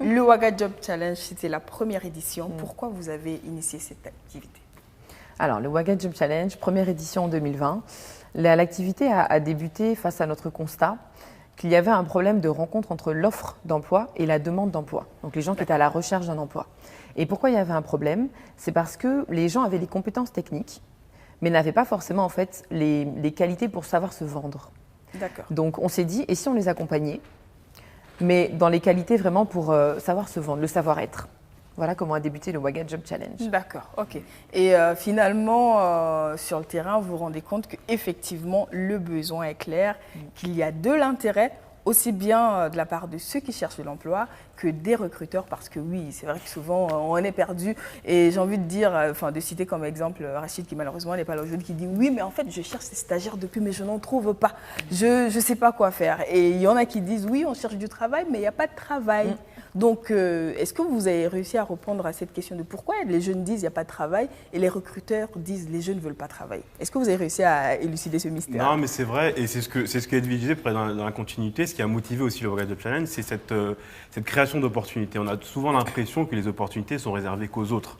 Le Waga Job Challenge, c'était la première édition. Pourquoi vous avez initié cette activité? Alors, le Waga Job Challenge, première édition en 2020. L'activité a débuté face à notre constat qu'il y avait un problème de rencontre entre l'offre d'emploi et la demande d'emploi. Donc, les gens qui étaient à la recherche d'un emploi. Et pourquoi il y avait un problème? C'est parce que les gens avaient les compétences techniques, mais n'avaient pas forcément en fait les qualités pour savoir se vendre. D'accord. Donc, on s'est dit, et si on les accompagnait, mais dans les qualités vraiment pour savoir se vendre, le savoir-être. Voilà comment a débuté le Waga Job Challenge. D'accord, ok. Et finalement, sur le terrain, vous vous rendez compte qu'effectivement, le besoin est clair, qu'il y a de l'intérêt, aussi bien de la part de ceux qui cherchent de l'emploi que des recruteurs, parce que oui, c'est vrai que souvent, on est perdu. Et j'ai envie de dire, de citer comme exemple Rachid, qui malheureusement n'est pas là aujourd'hui, qui dit « Oui, mais en fait, je cherche des stagiaires depuis, mais je n'en trouve pas. Je ne sais pas quoi faire. » Et il y en a qui disent « Oui, on cherche du travail, mais il n'y a pas de travail. » Donc, est-ce que vous avez réussi à répondre à cette question de pourquoi les jeunes disent qu'il n'y a pas de travail et les recruteurs disent les jeunes ne veulent pas travailler? Est-ce que vous avez réussi à élucider ce mystère? Non, mais c'est vrai, et c'est ce que Edwige disait dans la continuité. Ce qui a motivé aussi le Waga Job Challenge, c'est cette création d'opportunités. On a souvent l'impression que les opportunités sont réservées qu'aux autres.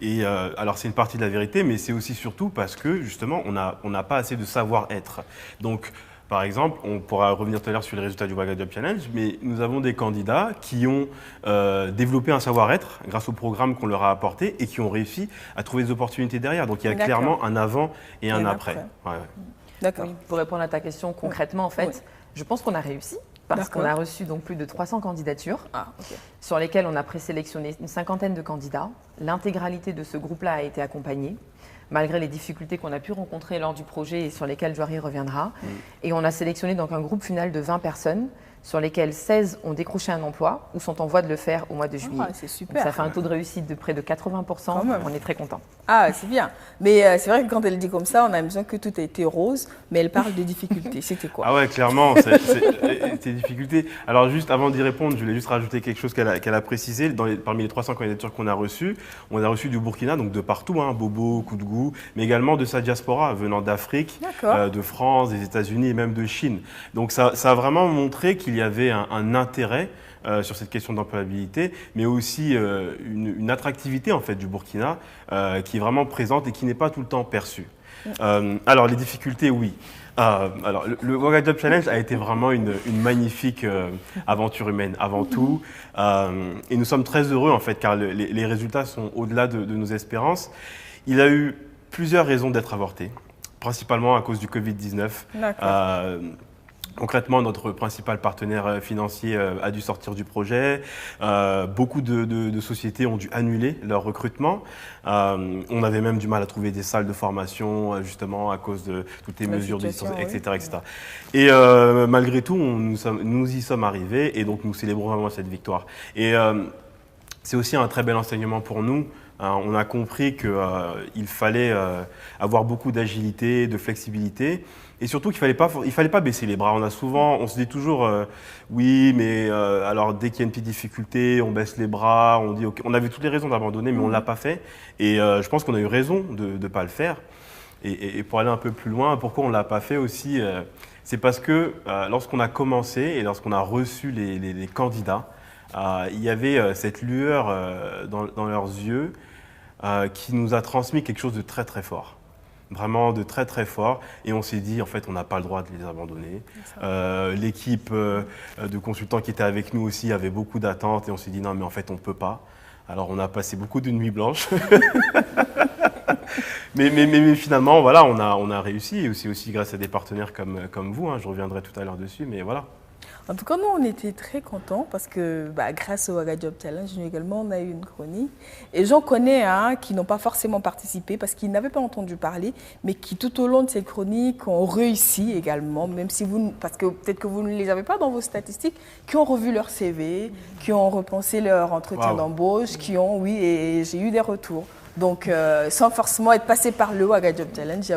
Et alors, c'est une partie de la vérité, mais c'est aussi surtout parce que, justement, on n'a pas assez de savoir-être. Donc, par exemple, on pourra revenir tout à l'heure sur les résultats du Waga Job Challenge, mais nous avons des candidats qui ont développé un savoir-être grâce au programme qu'on leur a apporté et qui ont réussi à trouver des opportunités derrière. Donc il y a clairement un avant et un après. Ouais. D'accord. Oui, pour répondre à ta question concrètement, en fait, je pense qu'on a réussi parce qu'on a reçu donc plus de 300 candidatures sur lesquelles on a présélectionné une cinquantaine de candidats. L'intégralité de ce groupe-là a été accompagnée, malgré les difficultés qu'on a pu rencontrer lors du projet et sur lesquelles Joari reviendra. Et on a sélectionné donc un groupe final de 20 personnes, sur lesquelles 16 ont décroché un emploi ou sont en voie de le faire au mois de juillet. C'est super. Donc ça fait un taux de réussite de près de 80%. On est très contents. Ah, c'est bien. Mais c'est vrai que quand elle dit comme ça, on a l'impression que tout a été rose, mais elle parle de difficultés. C'était quoi? Ah ouais, clairement, c'est des difficultés. Alors juste avant d'y répondre, je voulais juste rajouter quelque chose qu'elle a précisé. Parmi les 300 candidatures qu'on a reçues, on a reçu du Burkina, donc de partout, Bobo, Koudgou, mais également de sa diaspora, venant d'Afrique, de France, des États-Unis et même de Chine. Donc ça a vraiment montré qu'il y avait un intérêt sur cette question d'employabilité, mais aussi une attractivité en fait du Burkina qui est vraiment présente et qui n'est pas tout le temps perçue. Alors les difficultés, oui. Alors le Waga Job Challenge a été vraiment une magnifique aventure humaine avant tout, et nous sommes très heureux en fait car les résultats sont au-delà de nos espérances. Il a eu plusieurs raisons d'être avorté, principalement à cause du Covid-19. Concrètement, notre principal partenaire financier a dû sortir du projet. Beaucoup de sociétés ont dû annuler leur recrutement. On avait même du mal à trouver des salles de formation, justement, à cause de toutes les mesures de distance, etc., etc. Et malgré tout, nous y sommes arrivés et donc nous célébrons vraiment cette victoire. Et c'est aussi un très bel enseignement pour nous. On a compris qu'il fallait avoir beaucoup d'agilité, de flexibilité. Et surtout qu'il ne fallait pas baisser les bras. On se dit toujours, oui, mais alors dès qu'il y a une petite difficulté, on baisse les bras, on dit, okay. On avait toutes les raisons d'abandonner, mais on ne l'a pas fait. Et je pense qu'on a eu raison de ne pas le faire. Et pour aller un peu plus loin, pourquoi on ne l'a pas fait aussi, c'est parce que lorsqu'on a commencé et lorsqu'on a reçu les candidats, il y avait cette lueur dans leurs yeux qui nous a transmis quelque chose de très très fort. Vraiment de très très fort, et on s'est dit en fait on n'a pas le droit de les abandonner. L'équipe de consultants qui était avec nous aussi avait beaucoup d'attentes et on s'est dit non mais en fait on ne peut pas. Alors on a passé beaucoup de nuits blanches. mais finalement voilà on a réussi, et aussi grâce à des partenaires comme vous, je reviendrai tout à l'heure dessus, mais voilà. En tout cas, nous, on était très contents parce que grâce au Waga Job Challenge, nous également, on a eu une chronique. Et j'en connais qui n'ont pas forcément participé parce qu'ils n'avaient pas entendu parler, mais qui tout au long de ces chroniques ont réussi également, même si parce que peut-être que vous ne les avez pas dans vos statistiques, qui ont revu leur CV, qui ont repensé leur entretien d'embauche, et j'ai eu des retours. Donc, sans forcément être passé par le Waga Job Challenge, il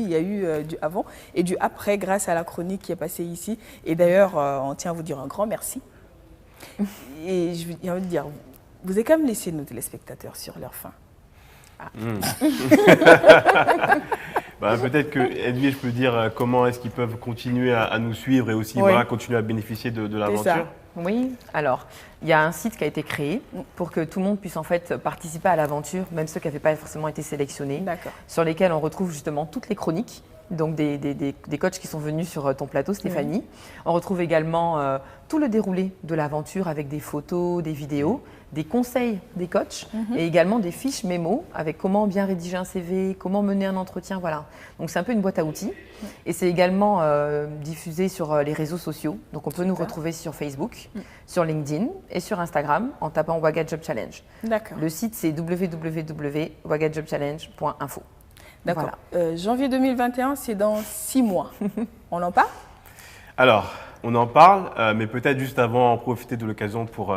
y a eu du avant et du après grâce à la chronique qui est passée ici. Et d'ailleurs, on tient à vous dire un grand merci. Et j'ai envie de dire, vous avez quand même laissé nos téléspectateurs sur leur faim. Peut-être que Edwige, je peux dire comment est-ce qu'ils peuvent continuer à nous suivre et aussi voilà, continuer à bénéficier de l'aventure. Oui, alors il y a un site qui a été créé pour que tout le monde puisse en fait participer à l'aventure, même ceux qui n'avaient pas forcément été sélectionnés, sur lesquels on retrouve justement toutes les chroniques, donc des coachs qui sont venus sur ton plateau, Stéphanie. On retrouve également tout le déroulé de l'aventure avec des photos, des vidéos, des conseils des coachs et également des fiches mémo avec comment bien rédiger un CV, comment mener un entretien, voilà. Donc c'est un peu une boîte à outils et c'est également diffusé sur les réseaux sociaux. Donc on peut nous retrouver sur Facebook, sur LinkedIn et sur Instagram en tapant Waga Job Challenge. Le site c'est www.wagajobchallenge.info. D'accord. Voilà. Janvier 2021, c'est dans 6 mois. On en parle? Alors, on en parle, mais peut-être juste avant, en profiter de l'occasion pour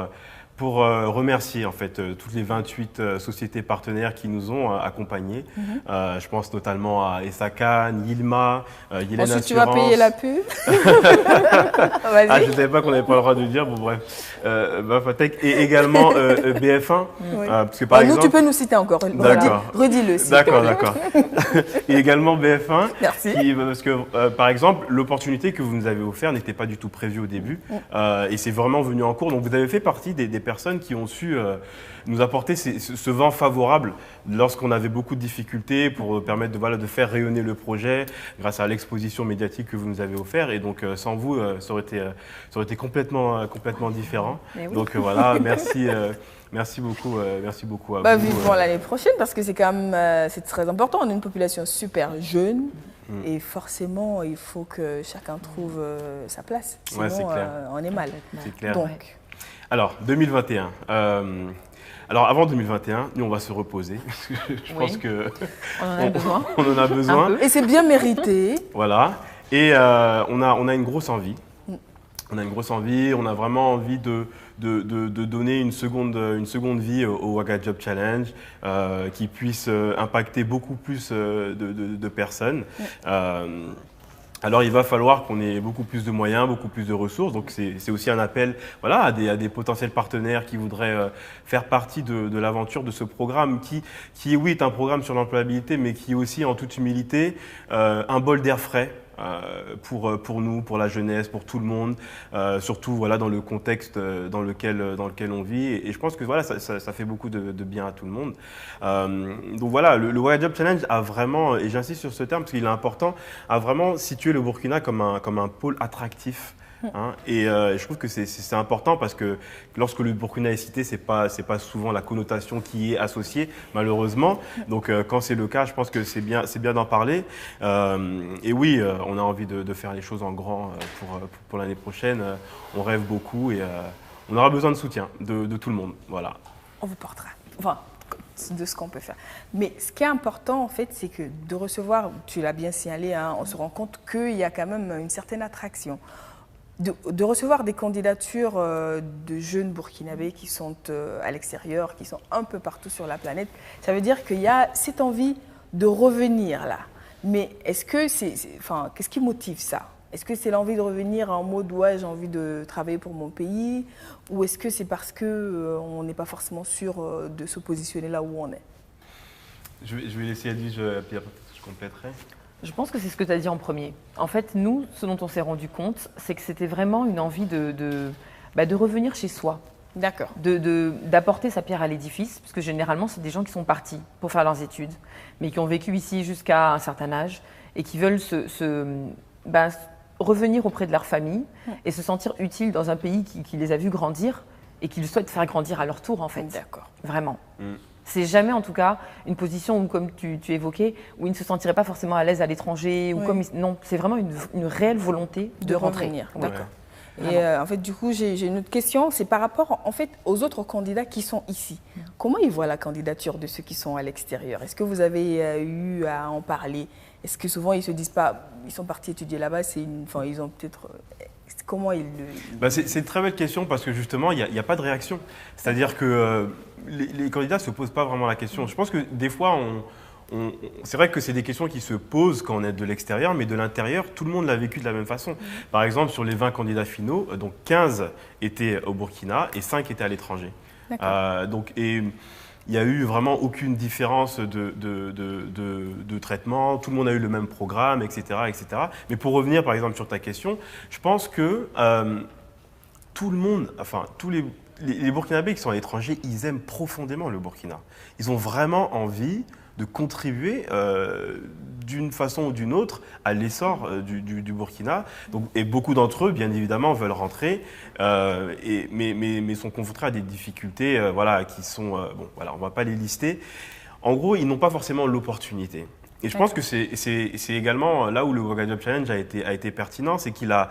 remercier en fait toutes les 28 sociétés partenaires qui nous ont accompagnés. Je pense notamment à Essacan, Yilma, Yélène Assurance. Tu vas payer la pub. Ah, je ne savais pas qu'on n'avait pas le droit de le dire. Bon bref, et également BF1. Parce que par exemple, tu peux nous citer encore. Redis-le. D'accord. Et également BF1. Merci. Parce que par exemple, l'opportunité que vous nous avez offerte n'était pas du tout prévue au début, et c'est vraiment venu en cours. Donc vous avez fait partie des personnes qui ont su nous apporter ce vent favorable lorsqu'on avait beaucoup de difficultés pour permettre de faire rayonner le projet grâce à l'exposition médiatique que vous nous avez offert. Et donc sans vous, ça aurait été complètement différent. Donc voilà, merci. Merci beaucoup à vous. Vivement l'année prochaine parce que c'est quand même c'est très important. On est une population super jeune et forcément il faut que chacun trouve sa place. Sinon on est mal. C'est clair. Donc. Alors 2021. Alors avant 2021, nous on va se reposer. Je pense que on en a besoin. On en a besoin. Et c'est bien mérité. Voilà. Et on a une grosse envie. On a une grosse envie. On a vraiment envie de donner une seconde vie au Waga Job Challenge qui puisse impacter beaucoup plus de personnes. Alors, il va falloir qu'on ait beaucoup plus de moyens, beaucoup plus de ressources. Donc, c'est aussi un appel à des potentiels partenaires qui voudraient faire partie de l'aventure de ce programme qui, oui, est un programme sur l'employabilité, mais qui est aussi, en toute humilité, un bol d'air frais. Pour nous, pour la jeunesse, pour tout le monde, surtout dans le contexte dans lequel on vit. Et je pense que ça fait beaucoup de bien à tout le monde. Donc voilà, le Waga Job Challenge a vraiment, et j'insiste sur ce terme parce qu'il est important, a vraiment situé le Burkina comme un pôle attractif. Et je trouve que c'est important parce que lorsque le Burkina est cité, c'est pas souvent la connotation qui est associée, malheureusement. Donc quand c'est le cas, je pense que c'est bien d'en parler. Et oui, on a envie de faire les choses en grand pour l'année prochaine. On rêve beaucoup et on aura besoin de soutien de tout le monde. Voilà. On vous portera. Enfin, de ce qu'on peut faire. Mais ce qui est important, en fait, c'est que de recevoir, tu l'as bien signalé, on se rend compte qu'il y a quand même une certaine attraction. De recevoir des candidatures de jeunes Burkinabés qui sont à l'extérieur, qui sont un peu partout sur la planète, ça veut dire qu'il y a cette envie de revenir là. Mais est-ce que qu'est-ce qui motive ça? Est-ce que c'est l'envie de revenir en mode ouais, j'ai envie de travailler pour mon pays, ou est-ce que c'est parce que on n'est pas forcément sûr de se positionner là où on est? Je vais laisser Edwige, puis après je compléterai. Je pense que c'est ce que tu as dit en premier. En fait, nous, ce dont on s'est rendu compte, c'est que c'était vraiment une envie de revenir chez soi. D'accord. D'apporter sa pierre à l'édifice, parce que généralement, c'est des gens qui sont partis pour faire leurs études, mais qui ont vécu ici jusqu'à un certain âge et qui veulent revenir auprès de leur famille et se sentir utiles dans un pays qui les a vus grandir et qu'ils souhaitent faire grandir à leur tour, en fait. D'accord. Vraiment. C'est jamais, en tout cas, une position où, comme tu évoquais, où ils ne se sentiraient pas forcément à l'aise à l'étranger. Non, c'est vraiment une réelle volonté de rentrer. Revenir. D'accord. Et en fait, du coup, j'ai une autre question. C'est par rapport, en fait, aux autres candidats qui sont ici. Comment ils voient la candidature de ceux qui sont à l'extérieur? Est-ce que vous avez eu à en parler? Est-ce que souvent, ils se disent pas, ils sont partis étudier là-bas, ils ont peut-être... Comment ils le... C'est une très belle question parce que justement, il n'y a pas de réaction. C'est-à-dire que les candidats ne se posent pas vraiment la question. Je pense que des fois, c'est vrai que c'est des questions qui se posent quand on est de l'extérieur, mais de l'intérieur, tout le monde l'a vécu de la même façon. Par exemple, sur les 20 candidats finaux, donc 15 étaient au Burkina et 5 étaient à l'étranger. il n'y a eu vraiment aucune différence de traitement. Tout le monde a eu le même programme, etc., etc. Mais pour revenir, par exemple, sur ta question, je pense que tout le monde, enfin, tous les Burkinabés qui sont à l'étranger, ils aiment profondément le Burkina. Ils ont vraiment envie de contribuer d'une façon ou d'une autre à l'essor du Burkina. Donc, et beaucoup d'entre eux, bien évidemment, veulent rentrer, mais sont confrontés à des difficultés voilà, qui sont... bon, voilà, on ne va pas les lister. En gros, ils n'ont pas forcément l'opportunité. Et je pense que c'est également là où le Ouagadougou Challenge a été pertinent, c'est qu'il a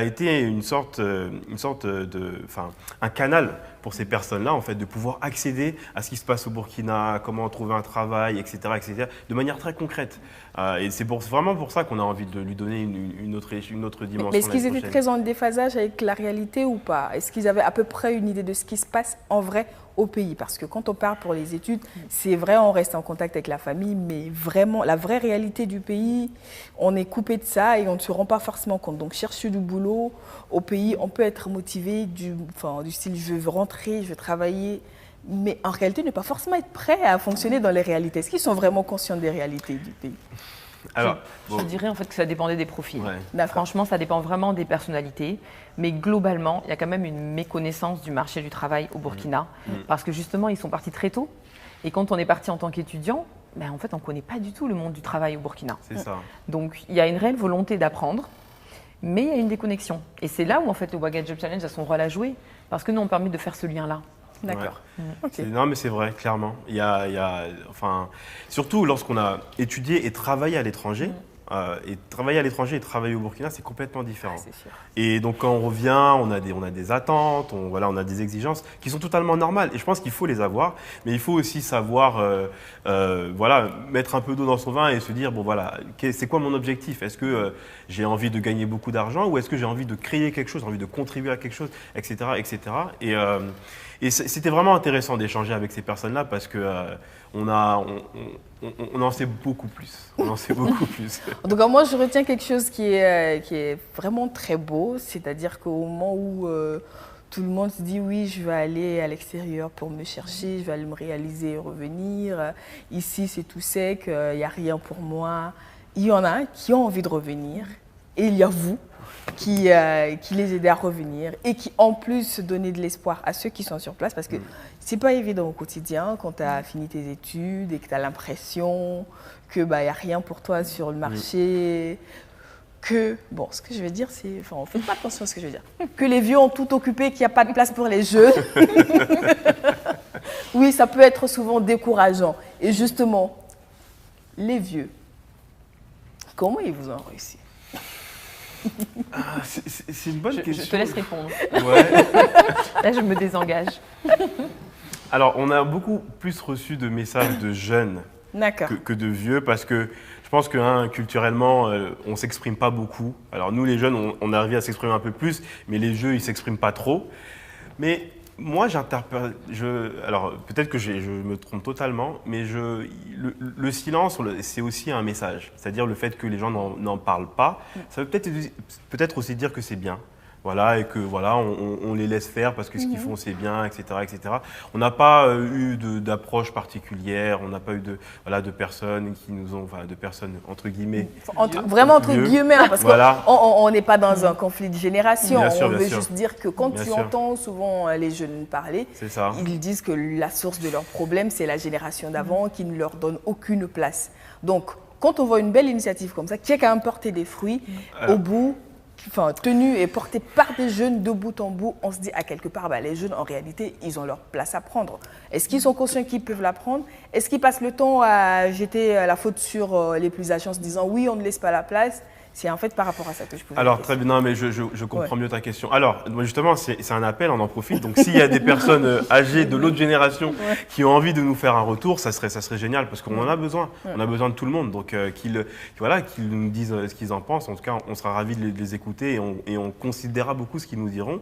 été une sorte un canal pour ces personnes-là, en fait, de pouvoir accéder à ce qui se passe au Burkina, comment trouver un travail, etc., de manière très concrète. Et c'est vraiment pour ça qu'on a envie de lui donner une autre dimension. Mais est-ce qu'ils étaient très en déphasage avec la réalité ou pas? Est-ce qu'ils avaient à peu près une idée de ce qui se passe en vrai au pays? Parce que quand on part pour les études, c'est vrai, on reste en contact avec la famille, mais vraiment, la vraie réalité du pays, on est coupé de ça et on ne se rend pas forcément compte. Donc, chercher du boulot au pays, on peut être motivé du style « je veux rentrer, je veux travailler », mais en réalité, ne pas forcément être prêt à fonctionner dans les réalités. Est-ce qu'ils sont vraiment conscients des réalités du pays? Alors, je dirais en fait que ça dépendait des profils. Ouais. Franchement, ça dépend vraiment des personnalités. Mais globalement, il y a quand même une méconnaissance du marché du travail au Burkina. Parce que justement, ils sont partis très tôt. Et quand on est parti en tant qu'étudiant, en fait, on ne connaît pas du tout le monde du travail au Burkina. C'est ça. Donc, il y a une réelle volonté d'apprendre. Mais il y a une déconnexion. Et c'est là où en fait, le Ouagadougou Challenge a son rôle à jouer. Parce que nous, on permet de faire ce lien-là. D'accord. Ouais. Okay. Non, mais c'est vrai, clairement. Surtout lorsqu'on a étudié et travaillé à l'étranger, et travailler au Burkina, c'est complètement différent. C'est sûr. Et donc, quand on revient, on a des attentes, on a des exigences qui sont totalement normales. Et je pense qu'il faut les avoir, mais il faut aussi savoir mettre un peu d'eau dans son vin et se dire, bon voilà, c'est quoi mon objectif? Est-ce que j'ai envie de gagner beaucoup d'argent ou est-ce que j'ai envie de créer quelque chose, envie de contribuer à quelque chose, etc., etc. Et c'était vraiment intéressant d'échanger avec ces personnes-là parce que on en sait beaucoup plus. On en sait beaucoup plus. En tout cas, moi, je retiens quelque chose qui est vraiment très beau, c'est-à-dire qu'au moment où tout le monde se dit oui, je vais aller à l'extérieur pour me chercher, je vais aller me réaliser et revenir. Ici, c'est tout sec, il n'y a rien pour moi. Il y en a qui ont envie de revenir et il y a vous qui les aidez à revenir et qui en plus donnez de l'espoir à ceux qui sont sur place parce que c'est pas évident au quotidien quand tu as fini tes études et que tu as l'impression que n'y a rien pour toi sur le marché, que ce que je vais dire c'est faites pas attention à ce que je vais dire, que les vieux ont tout occupé, qu'il n'y a pas de place pour les jeunes. Oui, ça peut être souvent décourageant et justement les vieux, comment ils vous ont réussi? C'est une bonne question. Je te laisse répondre. Ouais. Là, je me désengage. Alors, on a beaucoup plus reçu de messages de jeunes que de vieux parce que je pense que culturellement, on ne s'exprime pas beaucoup. Alors, nous, les jeunes, on arrive à s'exprimer un peu plus, mais les vieux, ils ne s'expriment pas trop. Mais moi, j'interprète. Alors, peut-être que je me trompe totalement, mais le silence, c'est aussi un message. C'est-à-dire le fait que les gens n'en parlent pas. Ça veut peut-être aussi dire que c'est bien. Voilà, et que voilà, on les laisse faire parce que ce qu'ils font c'est bien, etc., etc. On n'a pas eu d'approche particulière, on n'a pas eu de personnes qui nous ont, de personnes entre guillemets. Vraiment entre guillemets, parce qu'on n'est pas dans un conflit de génération. Bien sûr, on veut juste dire que quand tu entends souvent les jeunes parler, ils disent que la source de leurs problèmes c'est la génération d'avant qui ne leur donne aucune place. Donc, quand on voit une belle initiative comme ça, qui a quand même porté des fruits, au bout. Tenue et portée par des jeunes de bout en bout, on se dit à quelque part, les jeunes, en réalité, ils ont leur place à prendre. Est-ce qu'ils sont conscients qu'ils peuvent la prendre? Est-ce qu'ils passent le temps à jeter la faute sur les plus âgés en se disant, oui, on ne laisse pas la place? C'est en fait par rapport à ça que je pose. Alors, très bien, non, mais je comprends mieux ta question. Alors, justement, c'est un appel, on en profite. Donc, s'il y a des personnes âgées de l'autre génération qui ont envie de nous faire un retour, ça serait génial parce qu'on en a besoin. On a besoin de tout le monde. Donc, qu'ils nous disent ce qu'ils en pensent. En tout cas, on sera ravis de les écouter et on considérera beaucoup ce qu'ils nous diront.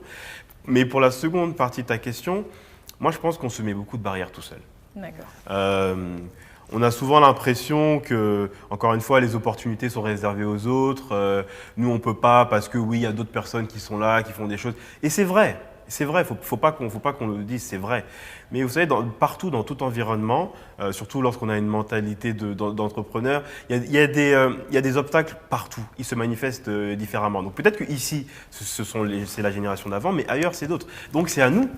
Mais pour la seconde partie de ta question, moi, je pense qu'on se met beaucoup de barrières tout seul. D'accord. On a souvent l'impression que, encore une fois, les opportunités sont réservées aux autres. Nous, on ne peut pas parce que oui, il y a d'autres personnes qui sont là, qui font des choses. Et c'est vrai. C'est vrai, faut pas qu'on le dise, c'est vrai. Mais vous savez, partout, dans tout environnement, surtout lorsqu'on a une mentalité d'entrepreneur, il y a des obstacles partout. Ils se manifestent différemment. Donc peut-être qu'ici, c'est la génération d'avant, mais ailleurs, c'est d'autres. Donc c'est à nous,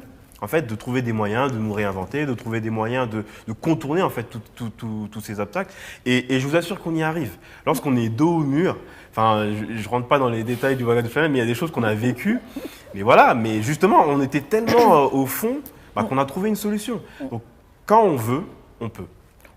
en fait, de trouver des moyens de nous réinventer, de trouver des moyens de contourner en fait tous ces obstacles. Et je vous assure qu'on y arrive. Lorsqu'on est dos au mur, enfin, je rentre pas dans les détails du Waga Job Challenge, mais il y a des choses qu'on a vécues. Mais voilà, mais justement, on était tellement au fond qu'on a trouvé une solution. Donc, quand on veut, on peut.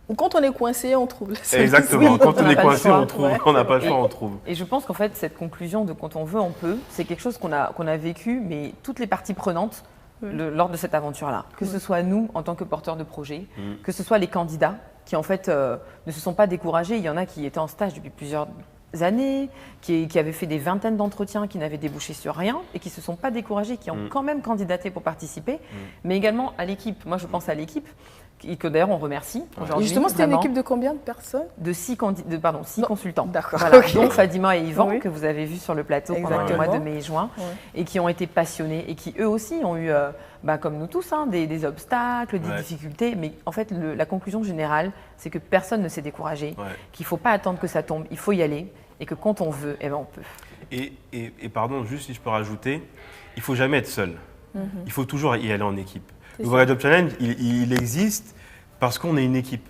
Ou quand on est coincé, on trouve la solution. Exactement, quand on est coincé, on trouve. Ouais. Quand on n'a pas le choix, on trouve. Et je pense qu'en fait, cette conclusion de quand on veut, on peut, c'est quelque chose qu'on a vécu, mais toutes les parties prenantes lors de cette aventure-là. Que ce soit nous, en tant que porteurs de projet, que ce soit les candidats qui, en fait, ne se sont pas découragés. Il y en a qui étaient en stage depuis plusieurs années, qui avaient fait des vingtaines d'entretiens, qui n'avaient débouché sur rien et qui ne se sont pas découragés, qui ont quand même candidaté pour participer, mais également à l'équipe. Moi, je pense à l'équipe, que d'ailleurs on remercie aujourd'hui. Justement, c'était une équipe de combien de personnes? De 6 consultants. D'accord. Voilà, dont Fadima et Yvan, que vous avez vus sur le plateau pendant le mois de mai et juin, et qui ont été passionnés et qui eux aussi ont eu, comme nous tous, des obstacles, des difficultés. Mais en fait, la conclusion générale, c'est que personne ne s'est découragé, qu'il ne faut pas attendre que ça tombe, il faut y aller, et que quand on veut, eh ben, on peut. Et pardon, juste si je peux rajouter, il ne faut jamais être seul. Il faut toujours y aller en équipe. Le Waga Job Challenge, il existe parce qu'on est une équipe.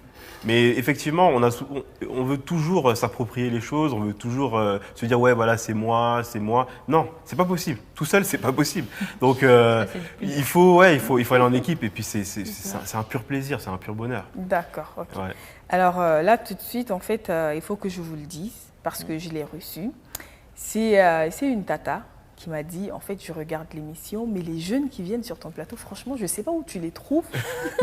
Mais effectivement, on veut toujours s'approprier les choses, on veut toujours se dire « ouais, voilà, c'est moi ». Non, c'est pas possible. Tout seul, c'est pas possible. Donc, il faut aller en équipe et puis c'est un pur plaisir, c'est un pur bonheur. D'accord, ok. Ouais. Alors là, tout de suite, en fait, il faut que je vous le dise parce que je l'ai reçu. C'est une tata qui m'a dit, en fait, je regarde l'émission, mais les jeunes qui viennent sur ton plateau, franchement, je ne sais pas où tu les trouves,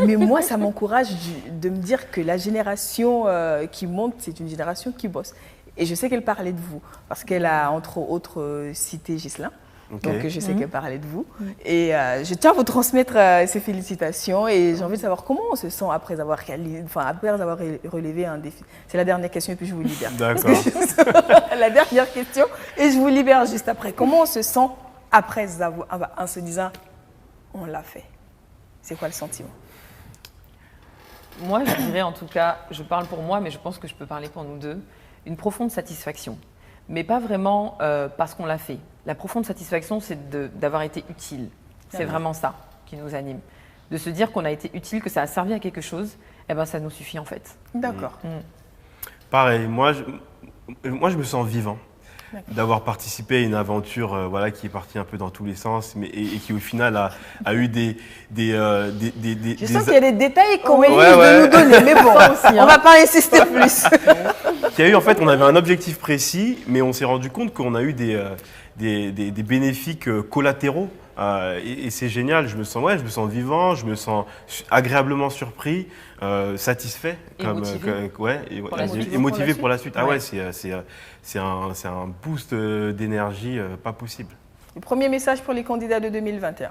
mais moi, ça m'encourage de me dire que la génération qui monte, c'est une génération qui bosse. Et je sais qu'elle parlait de vous, parce qu'elle a, entre autres, cité Ghislain. Okay. Donc, je sais qu'elle parlait de vous. Et je tiens à vous transmettre ces félicitations. Et j'ai envie de savoir comment on se sent après avoir relevé un défi. C'est la dernière question et puis je vous libère. D'accord. La dernière question et je vous libère juste après. Comment on se sent après en se disant on l'a fait? C'est quoi le sentiment? Moi, je dirais en tout cas, je parle pour moi, mais je pense que je peux parler pour nous deux, une profonde satisfaction. Mais pas vraiment parce qu'on l'a fait. La profonde satisfaction, c'est d'avoir été utile. C'est vraiment ça qui nous anime. De se dire qu'on a été utile, que ça a servi à quelque chose, eh ben, ça nous suffit en fait. D'accord. Pareil, moi je me sens vivant d'avoir participé à une aventure qui est partie un peu dans tous les sens et qui au final a eu des Je sens qu'il y a des détails qu'on risque de nous donner, mais bon, on ne va pas insister plus. En fait, on avait un objectif précis, mais on s'est rendu compte qu'on a eu des bénéfices collatéraux. Et c'est génial, je me sens vivant, je me sens agréablement surpris, satisfait Et motivé pour la suite. Ah ouais, c'est un boost d'énergie pas possible. Le premier message pour les candidats de 2021,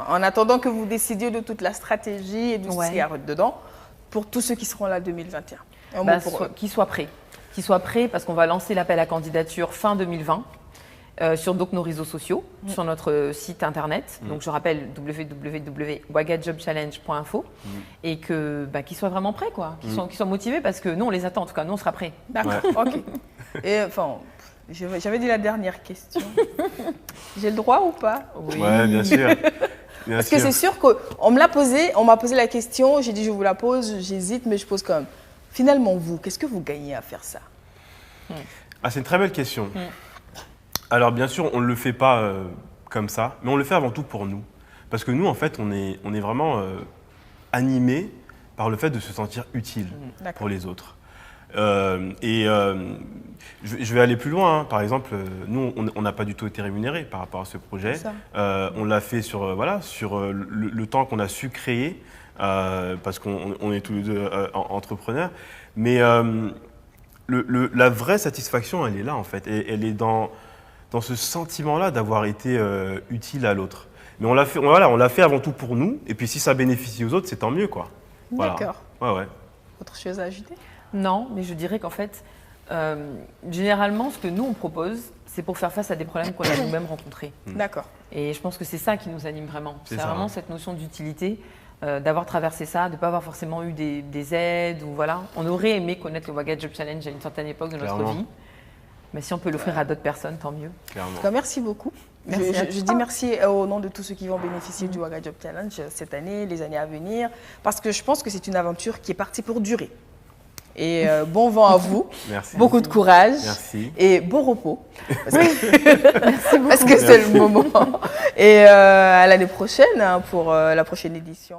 en attendant que vous décidiez de toute la stratégie et de ce qu'il y a dedans, pour tous ceux qui seront là 2021. Qu'ils soient prêts. Qu'ils soient prêts parce qu'on va lancer l'appel à candidature fin 2020. Sur donc nos réseaux sociaux, sur notre site internet. Donc je rappelle www.wagajobchallenge.info et qu'ils soient vraiment prêts, quoi. Qu'ils soient motivés parce que nous on les attend, en tout cas nous on sera prêts. D'accord, ok. Et j'avais dit la dernière question. J'ai le droit ou pas? Oui, bien sûr. Parce que c'est sûr qu'on me l'a posé, on m'a posé la question, j'ai dit je vous la pose, j'hésite mais je pose quand même. Finalement vous, qu'est-ce que vous gagnez à faire ça? C'est une très belle question. Alors bien sûr, on ne le fait pas comme ça, mais on le fait avant tout pour nous. Parce que nous, en fait, on est vraiment animés par le fait de se sentir utile pour les autres. Je vais aller plus loin. Par exemple, nous, on n'a pas du tout été rémunérés par rapport à ce projet. On l'a fait sur le temps qu'on a su créer, parce qu'on est tous les deux entrepreneurs. Mais la vraie satisfaction, elle est là, en fait. Et elle est dans ce sentiment-là d'avoir été utile à l'autre. Mais on l'a fait avant tout pour nous, et puis si ça bénéficie aux autres, c'est tant mieux, quoi. D'accord. Voilà. Ouais. Autre chose à ajouter? Non, mais je dirais qu'en fait, généralement, ce que nous on propose, c'est pour faire face à des problèmes qu'on a nous-mêmes rencontrés. D'accord. Et je pense que c'est ça qui nous anime vraiment. C'est vraiment cette notion d'utilité, d'avoir traversé ça, de ne pas avoir forcément eu des aides. Ou voilà. On aurait aimé connaître le Waga Job Challenge à une certaine époque de notre vie. Mais si on peut l'offrir à d'autres personnes, tant mieux. Merci beaucoup. Je dis merci au nom de tous ceux qui vont bénéficier du Waga Job Challenge cette année, les années à venir, parce que je pense que c'est une aventure qui est partie pour durer. Et bon vent à vous, beaucoup de courage et bon repos, parce que c'est le moment. Et à l'année prochaine pour la prochaine édition.